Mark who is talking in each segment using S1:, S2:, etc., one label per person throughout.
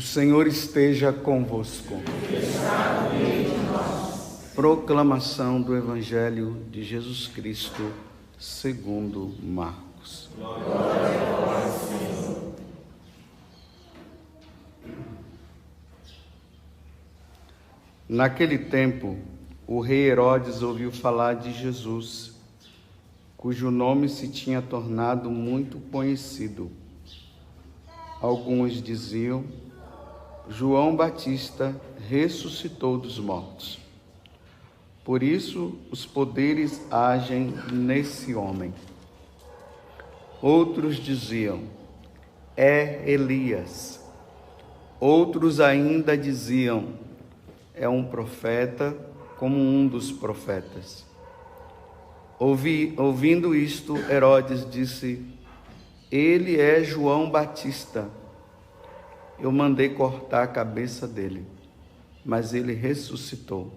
S1: O Senhor esteja convosco. Proclamação do Evangelho de Jesus Cristo, segundo Marcos.
S2: Glória a vós, Senhor.
S1: Naquele tempo, o rei Herodes ouviu falar de Jesus, cujo nome se tinha tornado muito conhecido. Alguns diziam: João Batista ressuscitou dos mortos. Por isso, os poderes agem nesse homem. Outros diziam: é Elias. Outros ainda diziam: é um profeta, como um dos profetas. Ouvindo isto, Herodes disse: ele é João Batista. Eu mandei cortar a cabeça dele, mas ele ressuscitou.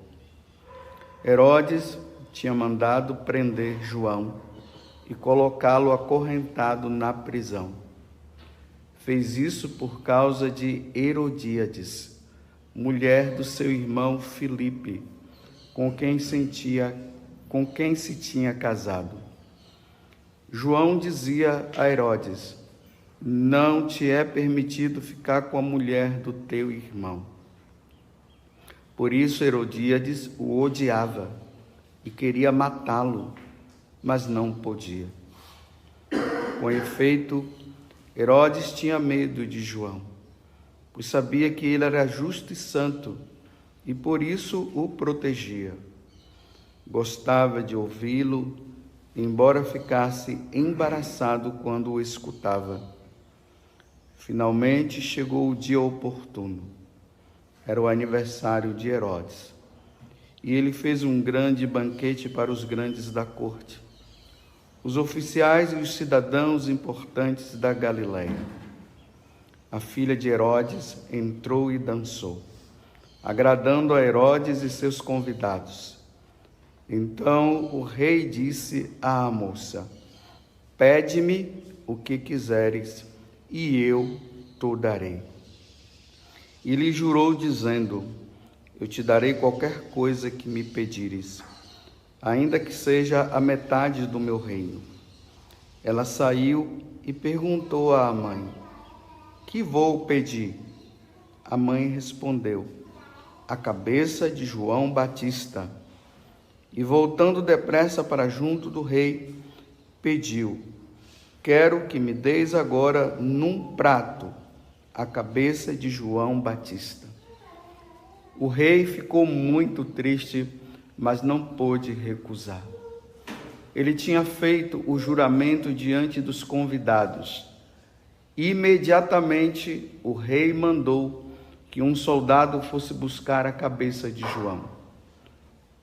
S1: Herodes tinha mandado prender João e colocá-lo acorrentado na prisão. Fez isso por causa de Herodíades, mulher do seu irmão Filipe, com quem se tinha casado. João dizia a Herodes: não te é permitido ficar com a mulher do teu irmão. Por isso Herodíades o odiava e queria matá-lo, mas não podia. Com efeito, Herodes tinha medo de João, pois sabia que ele era justo e santo, e por isso o protegia. Gostava de ouvi-lo, embora ficasse embaraçado quando o escutava. Finalmente chegou o dia oportuno. Era o aniversário de Herodes. E ele fez um grande banquete para os grandes da corte, os oficiais e os cidadãos importantes da Galileia. A filha de Herodes entrou e dançou, agradando a Herodes e seus convidados. Então o rei disse à moça: pede-me o que quiseres, e eu te darei. E lhe jurou, dizendo: eu te darei qualquer coisa que me pedires, ainda que seja a metade do meu reino. Ela saiu e perguntou à mãe: que vou pedir? A mãe respondeu: a cabeça de João Batista. E voltando depressa para junto do rei, pediu: quero que me deis agora num prato a cabeça de João Batista. O rei ficou muito triste, mas não pôde recusar. Ele tinha feito o juramento diante dos convidados. Imediatamente o rei mandou que um soldado fosse buscar a cabeça de João.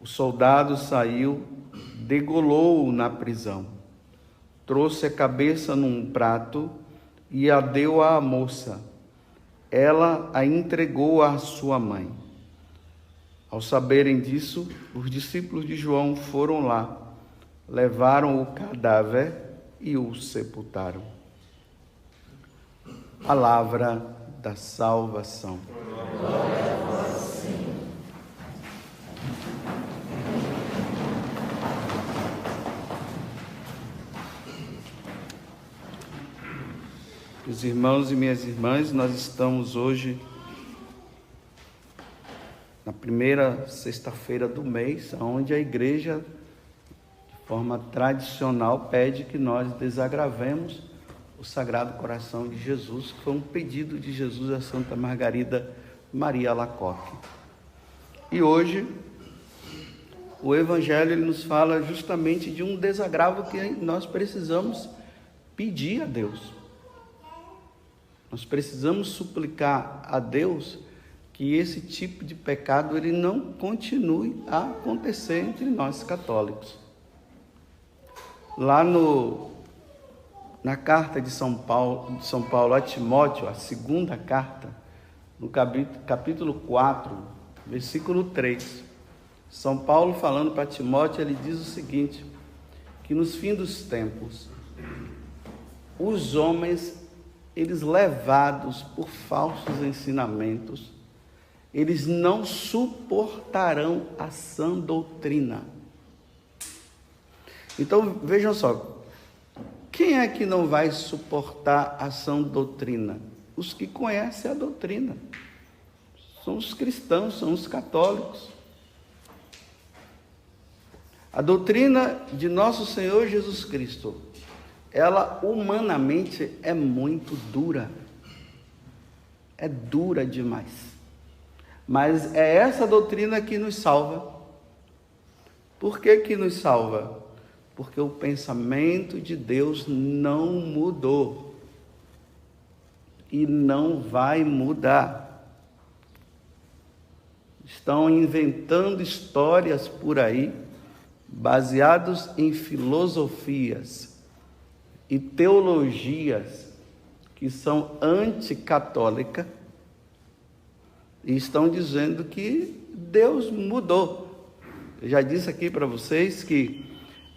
S1: O soldado saiu, degolou-o na prisão, trouxe a cabeça num prato e a deu à moça. Ela a entregou à sua mãe. Ao saberem disso, os discípulos de João foram lá, levaram o cadáver e o sepultaram. Palavra da salvação.
S2: Glória a vós, Senhor.
S1: Meus irmãos e minhas irmãs, nós estamos hoje na primeira sexta-feira do mês, onde a igreja, de forma tradicional, pede que nós desagravemos o Sagrado Coração de Jesus, que foi um pedido de Jesus a Santa Margarida Maria Alacoque. E hoje, o Evangelho ele nos fala justamente de um desagravo que nós precisamos pedir a Deus. Nós precisamos suplicar a Deus que esse tipo de pecado ele não continue a acontecer entre nós católicos. Lá na carta de São Paulo a Timóteo, a segunda carta, no capítulo 4, versículo 3, São Paulo falando para Timóteo, ele diz o seguinte, que nos fins dos tempos, os homens eles levados por falsos ensinamentos, eles não suportarão a sã doutrina. Então, vejam só, quem é que não vai suportar a sã doutrina? Os que conhecem a doutrina. São os cristãos, são os católicos. A doutrina de nosso Senhor Jesus Cristo, ela humanamente é muito dura. É dura demais. Mas é essa doutrina que nos salva. Por que que nos salva? Porque o pensamento de Deus não mudou. E não vai mudar. Estão inventando histórias por aí, baseados em filosofias e teologias que são anticatólicas, e estão dizendo que Deus mudou. Eu já disse aqui para vocês que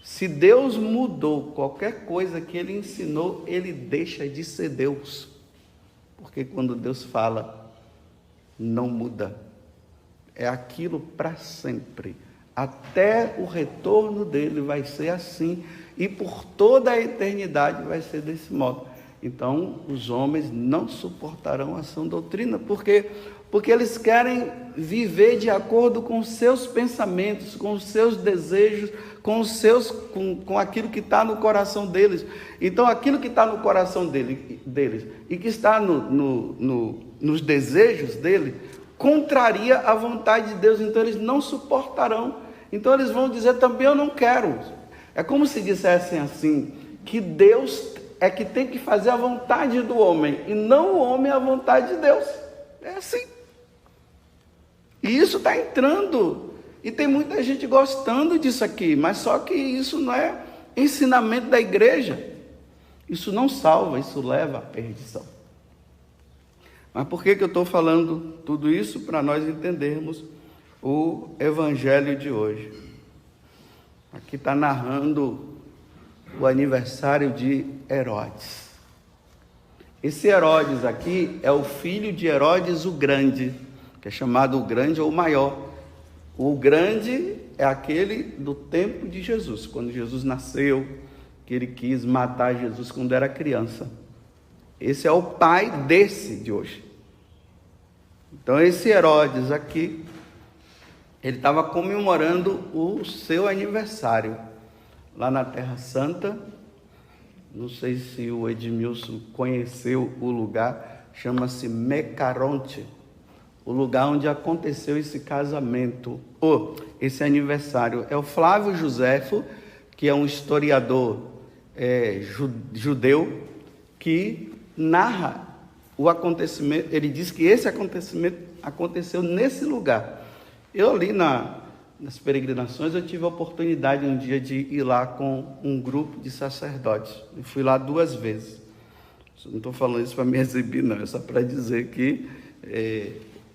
S1: se Deus mudou qualquer coisa que Ele ensinou, Ele deixa de ser Deus. Porque quando Deus fala, não muda. É aquilo para sempre. Até o retorno dele vai ser assim. E por toda a eternidade vai ser desse modo. Então, os homens não suportarão a sã doutrina. Por quê? Porque eles querem viver de acordo com seus pensamentos, com os seus desejos, com aquilo que está no coração deles. Então, aquilo que está no coração deles e que está nos desejos dele, contraria a vontade de Deus. Então, eles não suportarão. Então, eles vão dizer também, eu não quero. É como se dissessem assim, que Deus é que tem que fazer a vontade do homem, e não o homem a vontade de Deus. É assim. E isso está entrando, e tem muita gente gostando disso aqui, mas só que isso não é ensinamento da igreja. Isso não salva, isso leva à perdição. Mas por que eu estou falando tudo isso? Para nós entendermos o evangelho de hoje. Aqui está narrando o aniversário de Herodes. Esse Herodes aqui é o filho de Herodes o Grande, que é chamado o Grande ou o Maior. O Grande é aquele do tempo de Jesus, quando Jesus nasceu, que ele quis matar Jesus quando era criança. Esse é o pai desse de hoje. Então esse Herodes aqui, ele estava comemorando o seu aniversário lá na Terra Santa. Não sei se o Edmilson conheceu o lugar, chama-se Mecaronte, o lugar onde aconteceu esse casamento, ou esse aniversário. É o Flávio Joséfo, que é um historiador judeu, que narra o acontecimento. Ele diz que esse acontecimento aconteceu nesse lugar. Eu ali nas peregrinações, eu tive a oportunidade um dia de ir lá com um grupo de sacerdotes. Eu fui lá 2 vezes. Não estou falando isso para me exibir, não. É só para dizer que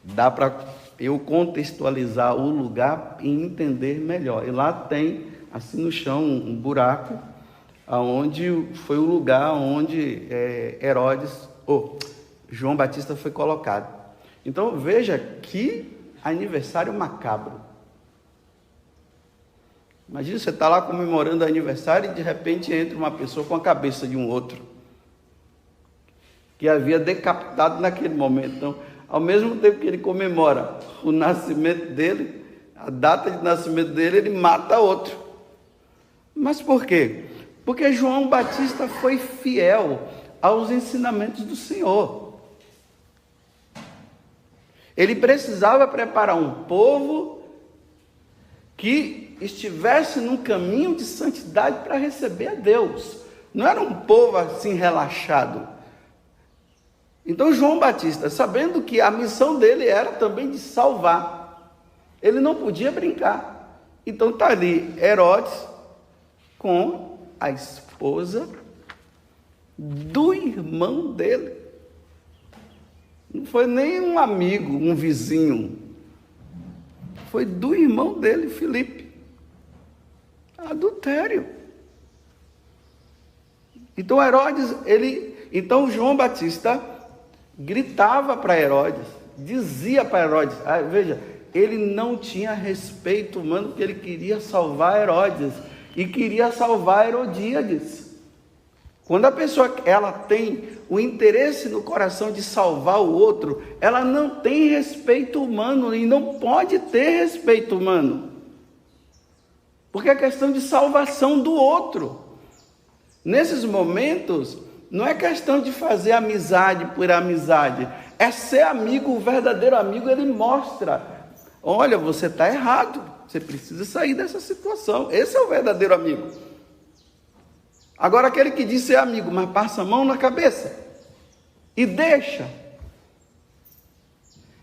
S1: dá para eu contextualizar o lugar e entender melhor. E lá tem, assim no chão, um buraco, aonde foi o lugar onde João Batista foi colocado. Então, veja que aniversário macabro. Imagina, você está lá comemorando aniversário e de repente entra uma pessoa com a cabeça de um outro, que havia decapitado naquele momento. Então, ao mesmo tempo que ele comemora o nascimento dele, a data de nascimento dele, ele mata outro. Mas por quê? Porque João Batista foi fiel aos ensinamentos do Senhor. Ele precisava preparar um povo que estivesse num caminho de santidade para receber a Deus. Não era um povo assim relaxado. Então João Batista, sabendo que a missão dele era também de salvar, ele não podia brincar. Então está ali Herodes com a esposa do irmão dele. Não foi nem um amigo, um vizinho. Foi do irmão dele, Filipe. Adultério. Então Herodes, ele Então João Batista gritava para Herodes, dizia para Herodes, veja, ele não tinha respeito humano, porque ele queria salvar Herodes e queria salvar Herodíades. Quando a pessoa ela tem o interesse no coração de salvar o outro, ela não tem respeito humano e não pode ter respeito humano, porque é questão de salvação do outro. Nesses momentos, não é questão de fazer amizade por amizade, é ser amigo. O verdadeiro amigo, ele mostra, olha, você está errado, você precisa sair dessa situação. Esse é o verdadeiro amigo. Agora, aquele que diz ser amigo, mas passa a mão na cabeça e deixa,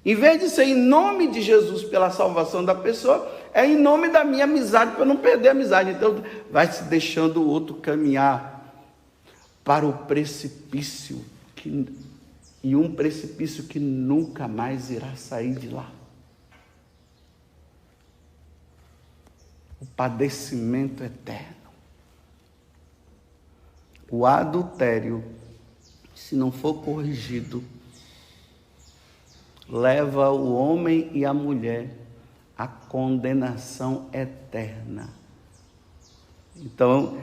S1: em vez de ser em nome de Jesus pela salvação da pessoa, é em nome da minha amizade, para não perder a amizade. Então vai se deixando o outro caminhar para o precipício, e um precipício que nunca mais irá sair de lá. O padecimento eterno. O adultério, se não for corrigido, leva o homem e a mulher à condenação eterna. Então,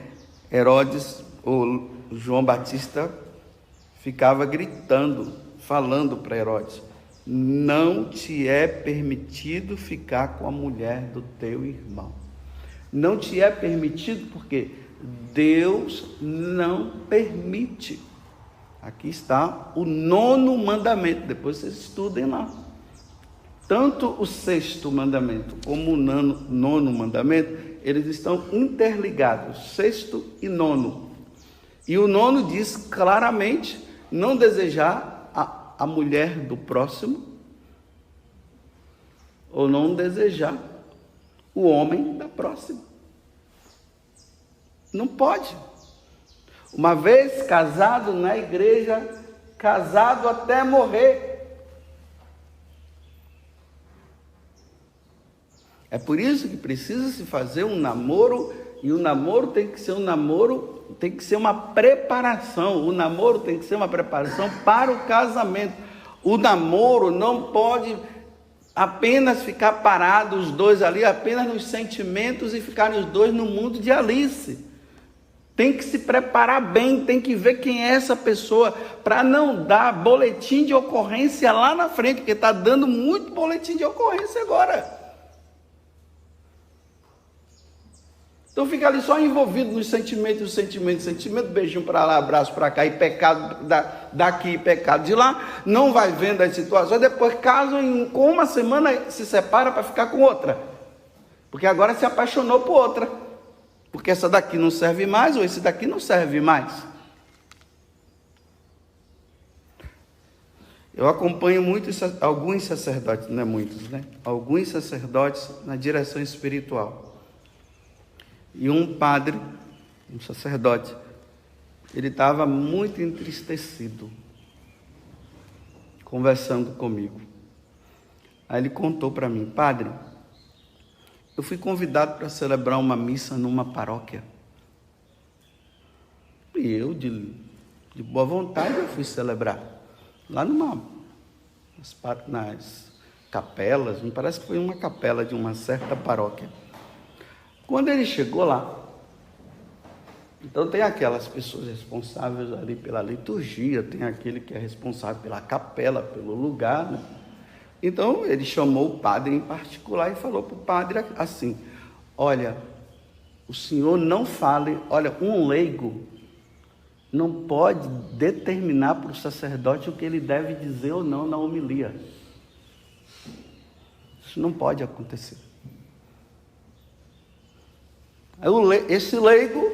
S1: Herodes, ou João Batista, ficava gritando, falando para Herodes: não te é permitido ficar com a mulher do teu irmão. Não te é permitido porque Deus não permite. Aqui está o 9º mandamento, depois vocês estudem lá. Tanto o 6º mandamento como o 9º mandamento, eles estão interligados, 6º e 9º. E o 9º diz claramente, não desejar a mulher do próximo, ou não desejar o homem da próxima. Não pode. Uma vez casado na igreja, casado até morrer. É por isso que precisa se fazer um namoro, e o namoro tem que ser tem que ser uma preparação. O namoro tem que ser uma preparação para o casamento. O namoro não pode apenas ficar parados os dois ali, apenas nos sentimentos, e ficarem os dois no mundo de Alice. Tem que se preparar bem, tem que ver quem é essa pessoa, para não dar boletim de ocorrência lá na frente, porque está dando muito boletim de ocorrência agora. Então fica ali só envolvido nos sentimentos, beijinho para lá, abraço para cá, e pecado daqui, e pecado de lá, não vai vendo as situações, depois casam, com uma semana se separa para ficar com outra, porque agora se apaixonou por outra, porque essa daqui não serve mais, ou esse daqui não serve mais. Eu acompanho alguns sacerdotes, não é muitos, né? Alguns sacerdotes na direção espiritual. E um padre, um sacerdote, ele estava muito entristecido, conversando comigo. Aí ele contou para mim: padre, eu fui convidado para celebrar uma missa numa paróquia. E eu, de boa vontade, eu fui celebrar. Lá nas capelas, me parece que foi uma capela de uma certa paróquia. Quando ele chegou lá, então tem aquelas pessoas responsáveis ali pela liturgia, tem aquele que é responsável pela capela, pelo lugar, né? Então ele chamou o padre em particular e falou para o padre assim: olha, o senhor não fale, olha, um leigo não pode determinar para o sacerdote o que ele deve dizer ou não na homilia. Isso não pode acontecer. Esse leigo,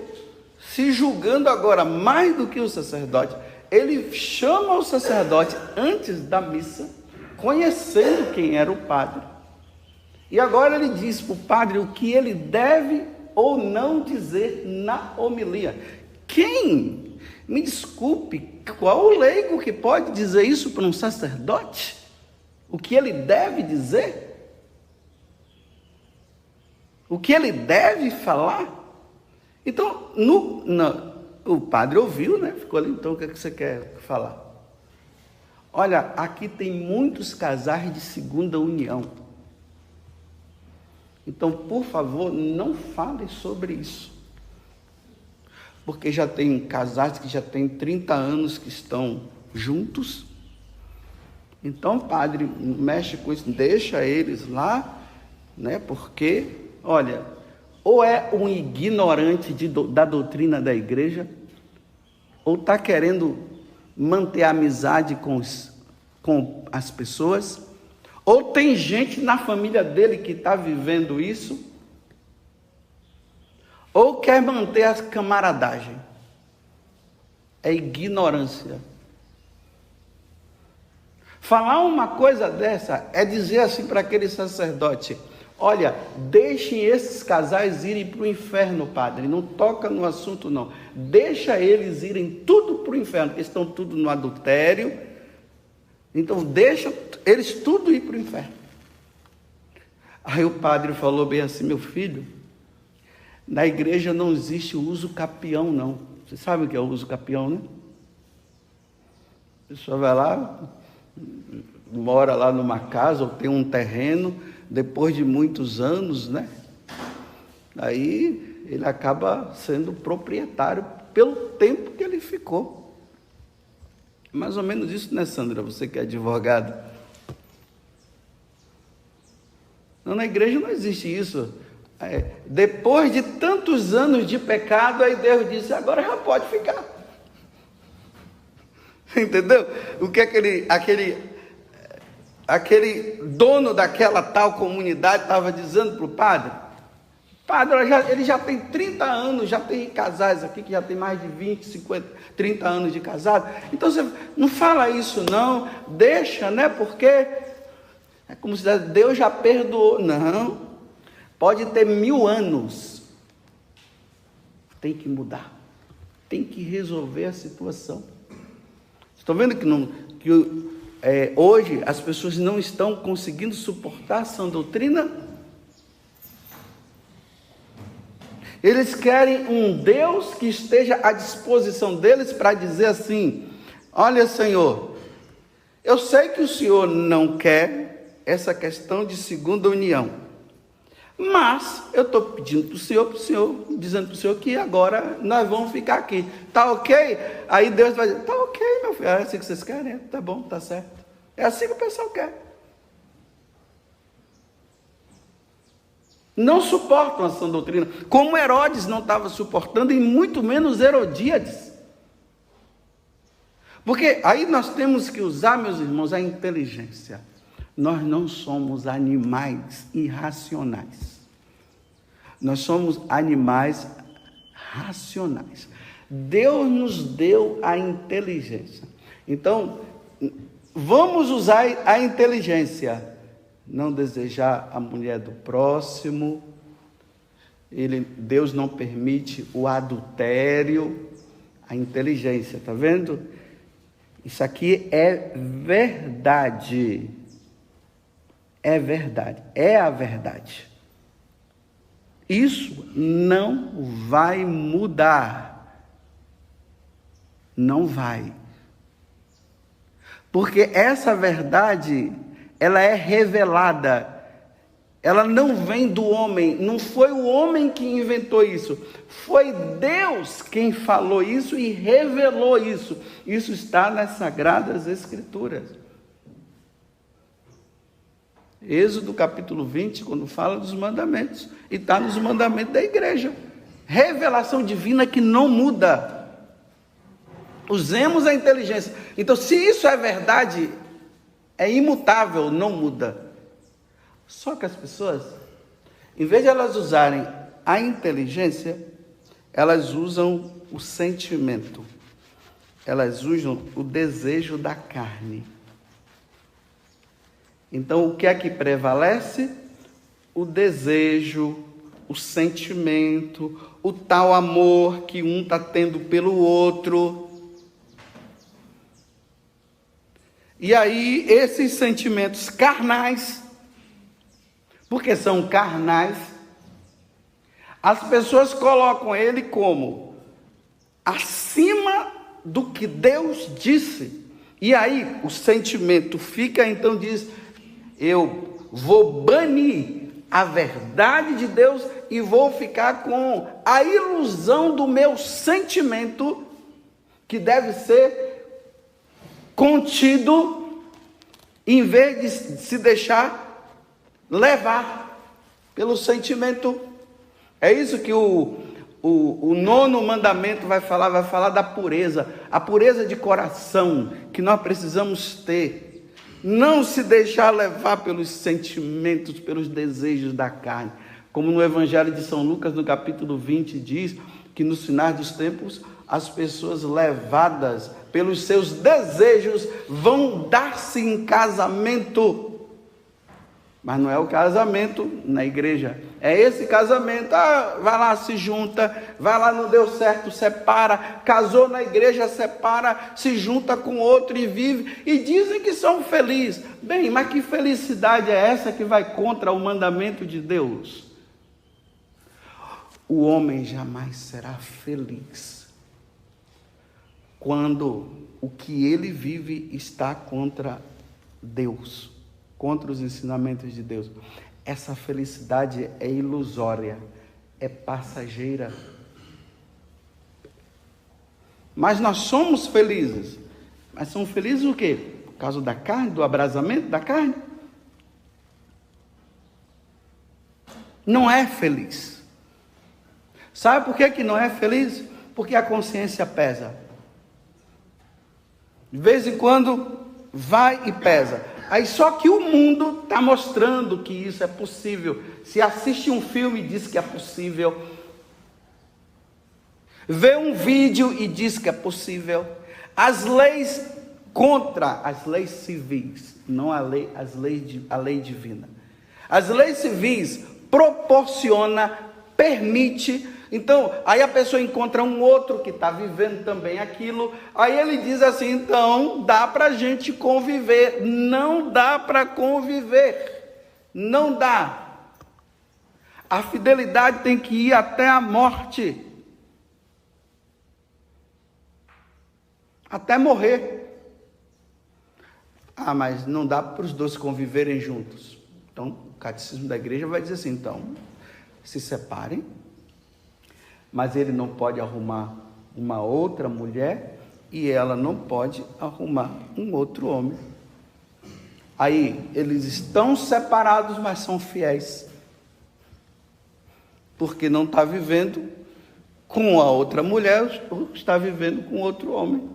S1: se julgando agora mais do que o sacerdote, ele chama o sacerdote antes da missa, conhecendo quem era o padre, e agora ele diz para o padre o que ele deve ou não dizer na homilia. Quem? Me desculpe, qual o leigo que pode dizer isso para um sacerdote? O que ele deve dizer? O que ele deve falar? Então, O padre ouviu, né? Ficou ali, então o que é que você quer falar? Olha, aqui tem muitos casais de segunda união. Então, por favor, não fale sobre isso. Porque já tem casais que já têm 30 anos que estão juntos. Então, padre, mexe com isso, deixa eles lá, né? Porque, olha, ou é um ignorante da doutrina da igreja, ou está querendo manter a amizade com as pessoas, ou tem gente na família dele que está vivendo isso, ou quer manter a camaradagem. É ignorância. Falar uma coisa dessa é dizer assim para aquele sacerdote: olha, deixem esses casais irem para o inferno, padre, não toca no assunto não, deixa eles irem tudo para o inferno, porque estão tudo no adultério, então deixa eles tudo ir para o inferno. Aí o padre falou bem assim: meu filho, na igreja não existe o uso capião não. Você sabe o que é o uso capião, né? A pessoa vai lá, mora lá numa casa ou tem um terreno, depois de muitos anos, né? Aí ele acaba sendo proprietário pelo tempo que ele ficou. Mais ou menos isso, né, Sandra? Você que é advogada. Não, na igreja não existe isso. Depois de tantos anos de pecado, aí Deus disse: agora já pode ficar. Entendeu? O que aquele dono daquela tal comunidade estava dizendo para o padre? Padre, ele já tem 30 anos, já tem casais aqui que já tem mais de 20, 50, 30 anos de casado. Então você não fala isso não, deixa, né? Porque é como se Deus já perdoou. Não, pode ter 1000 anos. Tem que mudar, tem que resolver a situação. Estão vendo que hoje as pessoas não estão conseguindo suportar a sã doutrina? Eles querem um Deus que esteja à disposição deles para dizer assim: olha, Senhor, eu sei que o Senhor não quer essa questão de segunda união, mas eu estou pedindo para o Senhor, dizendo para o Senhor que agora nós vamos ficar aqui. Tá ok? Aí Deus vai dizer: tá ok, meu filho, é assim que vocês querem? Tá bom, tá certo. É assim que o pessoal quer. Não suportam a sã doutrina, como Herodes não estava suportando, e muito menos Herodíades. Porque aí nós temos que usar, meus irmãos, a inteligência. Nós não somos animais irracionais. Nós somos animais racionais. Deus nos deu a inteligência. Então, vamos usar a inteligência. Não desejar a mulher do próximo. Deus não permite o adultério. A inteligência, está vendo? Isso aqui é verdade. É verdade, é a verdade. Isso não vai mudar. Não vai. Porque essa verdade, ela é revelada. Ela não vem do homem, não foi o homem que inventou isso. Foi Deus quem falou isso e revelou isso. Isso está nas Sagradas Escrituras. Êxodo capítulo 20, quando fala dos mandamentos, e está nos mandamentos da igreja. Revelação divina que não muda. Usemos a inteligência. Então, se isso é verdade, é imutável, não muda. Só que as pessoas, em vez de elas usarem a inteligência, elas usam o sentimento. Elas usam o desejo da carne. Então, o que é que prevalece? O desejo, o sentimento, o tal amor que um está tendo pelo outro. E aí, esses sentimentos carnais, porque são carnais, as pessoas colocam ele como acima do que Deus disse. E aí o sentimento fica, então diz, eu vou banir a verdade de Deus e vou ficar com a ilusão do meu sentimento, que deve ser contido, em vez de se deixar levar pelo sentimento. É isso que o nono mandamento vai falar da pureza, a pureza de coração que nós precisamos ter, não se deixar levar pelos sentimentos, pelos desejos da carne, como no Evangelho de São Lucas, no capítulo 20, diz que nos finais dos tempos, as pessoas levadas pelos seus desejos vão dar-se em casamento. Mas não é o casamento na igreja, é esse casamento, vai lá, se junta, vai lá, não deu certo, separa, casou na igreja, separa, se junta com outro e vive, e dizem que são felizes. Bem, mas que felicidade é essa que vai contra o mandamento de Deus? O homem jamais será feliz quando o que ele vive está contra Deus, contra os ensinamentos de Deus. Essa felicidade é ilusória, é passageira. Mas nós somos felizes. Mas somos felizes o quê? Por causa da carne, do abrasamento da carne? Não é feliz. Sabe por que não é feliz? Porque a consciência pesa. De vez em quando vai e pesa. Aí só que o mundo está mostrando que isso é possível. Se assiste um filme e diz que é possível. Vê um vídeo e diz que é possível. As leis contra as leis civis, não a lei, a lei divina. As leis civis proporciona, permite. Então, aí a pessoa encontra um outro que está vivendo também aquilo, aí ele diz assim, então, dá para a gente conviver. Não dá para conviver, não dá. A fidelidade tem que ir até a morte, até morrer. Mas não dá para os dois conviverem juntos. Então, o catecismo da igreja vai dizer assim, então, se separem, mas ele não pode arrumar uma outra mulher e ela não pode arrumar um outro homem. Aí eles estão separados, mas são fiéis, porque não está vivendo com a outra mulher, está vivendo com outro homem.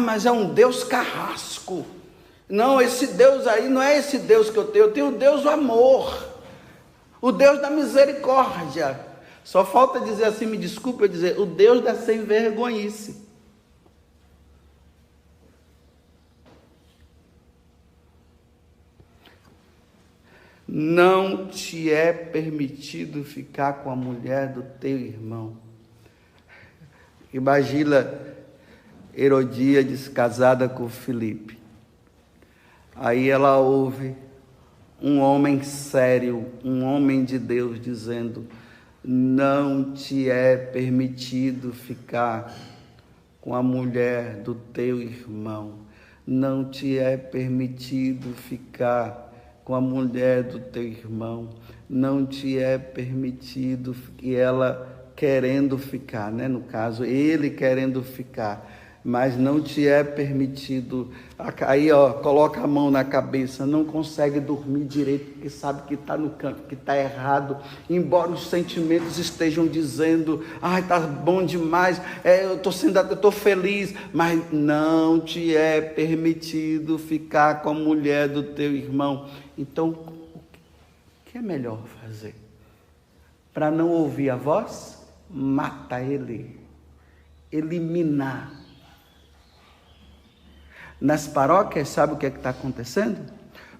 S1: Mas é um Deus carrasco. Não, esse Deus aí não é esse Deus que eu tenho o Deus do amor, o Deus da misericórdia. Só falta dizer assim, me desculpe eu dizer, o Deus da sem vergonhice. Não te é permitido ficar com a mulher do teu irmão. Imagina Herodíades casada com Filipe. Aí ela ouve um homem sério, um homem de Deus dizendo, não te é permitido ficar com a mulher do teu irmão, não te é permitido ficar com a mulher do teu irmão, não te é permitido, e ela querendo ficar, né? No caso, ele querendo ficar, mas não te é permitido. Aí, coloca a mão na cabeça, não consegue dormir direito, porque sabe que está no canto, que está errado, embora os sentimentos estejam dizendo, está bom demais, eu estou feliz, mas não te é permitido ficar com a mulher do teu irmão. Então, o que é melhor fazer? Para não ouvir a voz, mata ele, eliminar. Nas paróquias, sabe o que está acontecendo?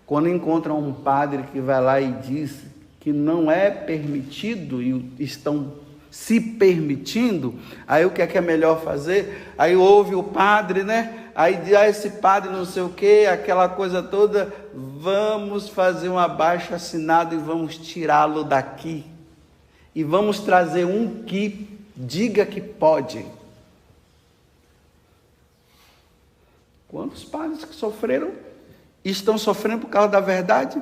S1: Quando encontram um padre que vai lá e diz que não é permitido e estão se permitindo, aí o que é melhor fazer? Aí ouve o padre, né? Aí diz, esse padre não sei o que, aquela coisa toda, vamos fazer um abaixo-assinado e vamos tirá-lo daqui. E vamos trazer um que Diga que pode. Quantos padres que sofreram e estão sofrendo por causa da verdade?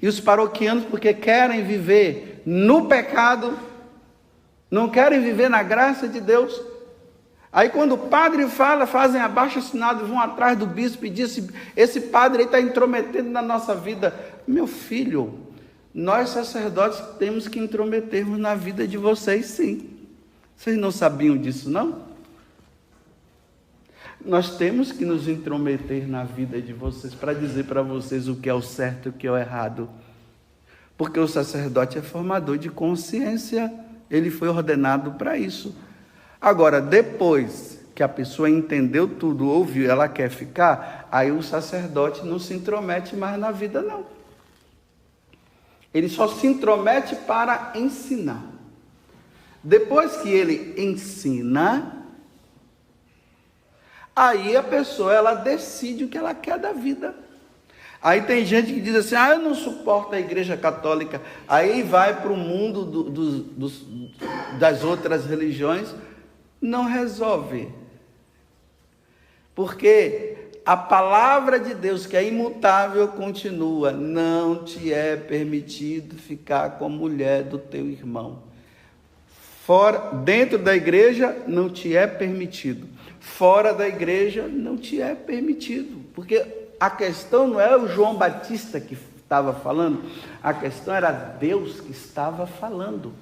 S1: E os paroquianos porque querem viver no pecado, não querem viver na graça de Deus. Aí quando o padre fala, fazem abaixo-assinado, vão atrás do bispo e dizem, esse padre aí está intrometendo na nossa vida. Meu filho, nós sacerdotes temos que intrometermos na vida de vocês, sim. Vocês não sabiam disso, não? Nós temos que nos intrometer na vida de vocês para dizer para vocês o que é o certo e o que é o errado. Porque o sacerdote é formador de consciência, ele foi ordenado para isso. Agora, depois que a pessoa entendeu tudo, ouviu, ela quer ficar, aí o sacerdote não se intromete mais na vida, não. Ele só se intromete para ensinar. Depois que ele ensina, aí a pessoa, ela decide o que ela quer da vida. Aí tem gente que diz assim, eu não suporto a igreja católica. Aí vai para o mundo das outras religiões, não resolve. Porque a palavra de Deus, que é imutável, continua. Não te é permitido ficar com a mulher do teu irmão. Fora, dentro da igreja, não te é permitido. Fora da igreja, não te é permitido. Porque a questão não é o João Batista que estava falando, a questão era Deus que estava falando.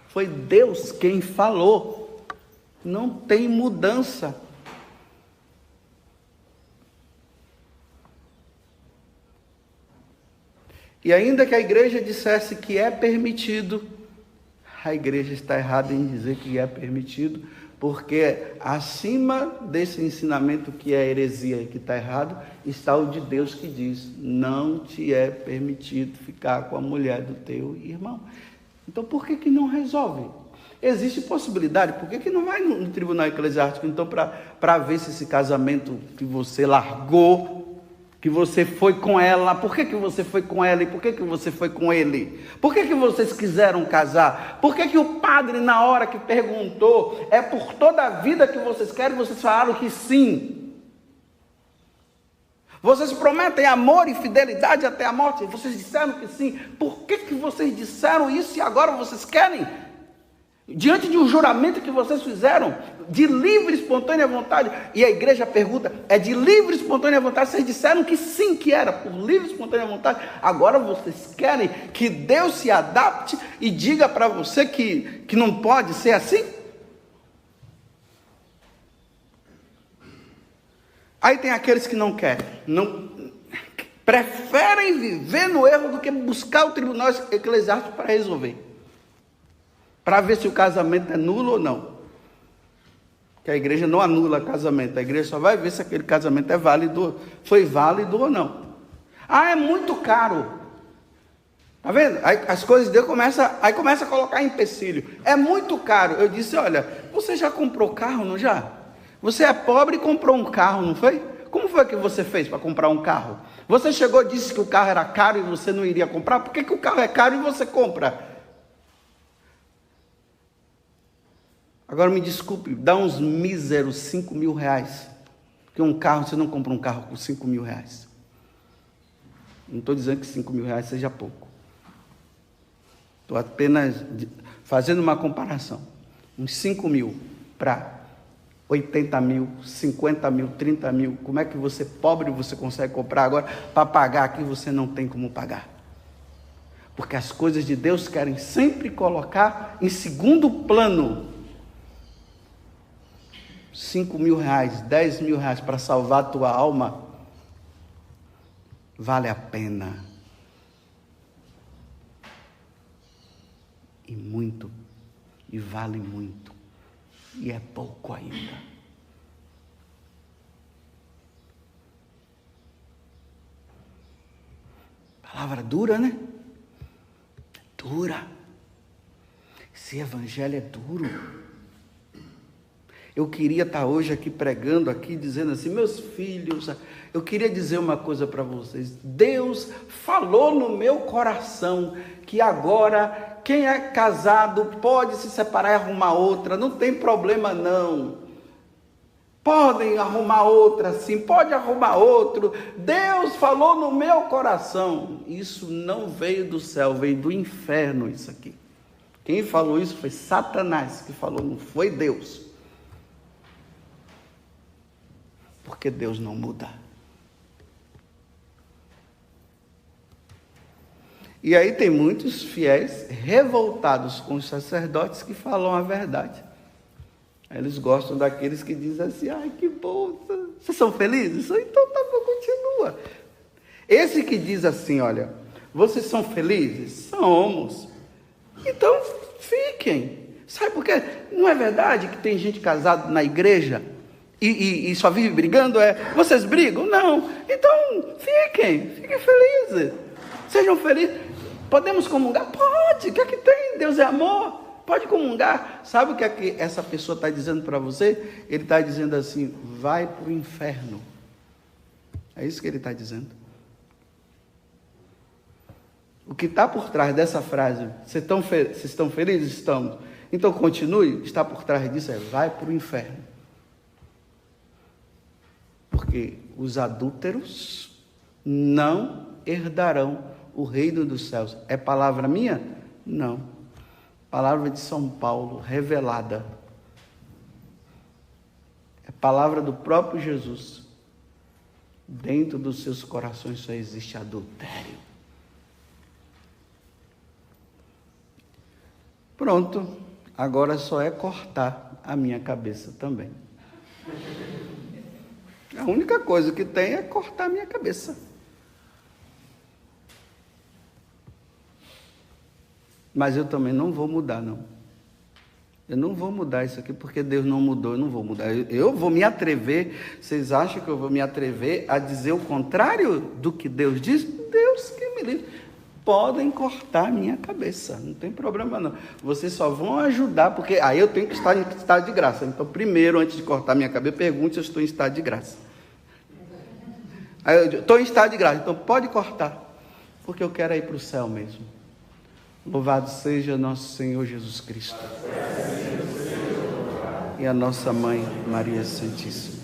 S1: Foi Deus quem falou. Não tem mudança. E ainda que a igreja dissesse que é permitido, a igreja está errada em dizer que é permitido, porque acima desse ensinamento que é heresia e que está errado, está o de Deus que diz, não te é permitido ficar com a mulher do teu irmão. Então por que não resolve? Existe possibilidade, por que não vai no tribunal eclesiástico, então, para ver se esse casamento que você largou, que você foi com ela, por que você foi com ela e por que você foi com ele? Por que vocês quiseram casar? Por que o padre, na hora que perguntou, é por toda a vida que vocês querem, vocês falaram que sim? Vocês prometem amor e fidelidade até a morte, vocês disseram que sim. Por que vocês disseram isso e agora vocês querem? Diante de um juramento que vocês fizeram, de livre e espontânea vontade, e a igreja pergunta, é de livre e espontânea vontade, vocês disseram que sim, que era por livre e espontânea vontade, agora vocês querem que Deus se adapte e diga para você que não pode ser assim? Aí tem aqueles que não querem, preferem viver no erro do que buscar o tribunal eclesiástico para resolver. Para ver se o casamento é nulo ou não. Que a igreja não anula casamento, a igreja só vai ver se aquele casamento é válido, foi válido ou não. É muito caro. Está vendo? Aí as coisas de Deus começa a colocar empecilho. É muito caro. Eu disse, olha, você já comprou carro, não já? Você é pobre e comprou um carro, não foi? Como foi que você fez para comprar um carro? Você chegou e disse que o carro era caro e você não iria comprar? Por que o carro é caro e você compra? Agora me desculpe, dá uns míseros 5 mil reais. Porque um carro, você não compra um carro com 5 mil reais. Não estou dizendo que 5 mil reais seja pouco. Estou apenas fazendo uma comparação. Uns 5 mil para 80 mil, 50 mil, 30 mil. Como é que você, pobre, você consegue comprar agora? Para pagar aqui você não tem como pagar. Porque as coisas de Deus querem sempre colocar em segundo plano. 5 mil reais, 10 mil reais para salvar a tua alma, vale a pena. E muito, e vale muito, e é pouco ainda. Palavra dura, né? Dura. Esse evangelho é duro. Eu queria estar hoje aqui pregando, aqui dizendo assim, meus filhos, eu queria dizer uma coisa para vocês. Deus falou no meu coração que agora quem é casado pode se separar e arrumar outra, não tem problema não. Podem arrumar outra sim, pode arrumar outro. Deus falou no meu coração. Isso não veio do céu, veio do inferno isso aqui. Quem falou isso foi Satanás que falou, não foi Deus. Porque Deus não muda. E aí tem muitos fiéis revoltados com os sacerdotes que falam a verdade. Eles gostam daqueles que dizem assim, ai que bom, vocês são felizes? Então tá bom, continua. Esse que diz assim, olha, vocês são felizes? Somos. Então fiquem. Sabe por quê? Não é verdade que tem gente casada na igreja e só vive brigando? Vocês brigam? Não. Então fiquem felizes. Sejam felizes. Podemos comungar? Pode. O que é que tem? Deus é amor. Pode comungar. Sabe o que é que essa pessoa está dizendo para você? Ele está dizendo assim, vai para o inferno. É isso que ele está dizendo. O que está por trás dessa frase, vocês estão felizes? Estamos. Então continue, está por trás disso, vai para o inferno. Porque os adúlteros não herdarão o reino dos céus. É palavra minha? Não. Palavra de São Paulo, revelada. É palavra do próprio Jesus. Dentro dos seus corações só existe adultério. Pronto, agora só é cortar a minha cabeça também. A única coisa que tem é cortar a minha cabeça. Mas eu também não vou mudar, não. Eu não vou mudar isso aqui, porque Deus não mudou, eu não vou mudar. Eu vou me atrever, vocês acham que eu vou me atrever a dizer o contrário do que Deus diz? Deus que me livre. Podem cortar minha cabeça, não tem problema não. Vocês só vão ajudar, porque aí eu tenho que estar em estado de graça. Então, primeiro, antes de cortar minha cabeça, pergunte se eu estou em estado de graça. Aí eu estou em estado de graça, então pode cortar, porque eu quero ir para o céu mesmo. Louvado seja nosso Senhor Jesus Cristo. E a nossa Mãe, Maria Santíssima.